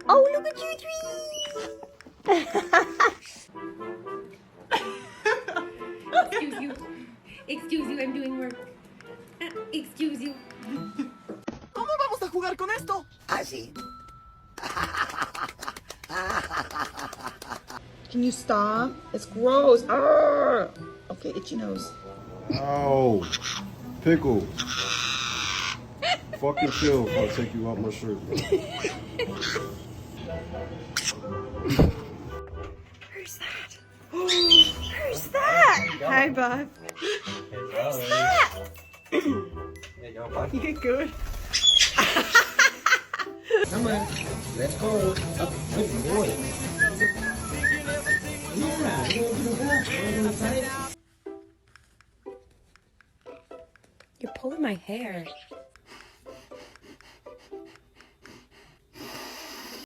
Oh, look at you three! Excuse you. Excuse you, I'm doing work. Excuse you. ¿Cómo vamos a jugar con esto? Así. Can you stop? It's gross. Arrgh. Okay, itchy nose. Oh, pickle. Fuck yourself. I'll take you out my shirt. Who's that? Who's that? Hi, bud. Who's that? You're good. Come on, let's go. Up, good boy. You're pulling my hair.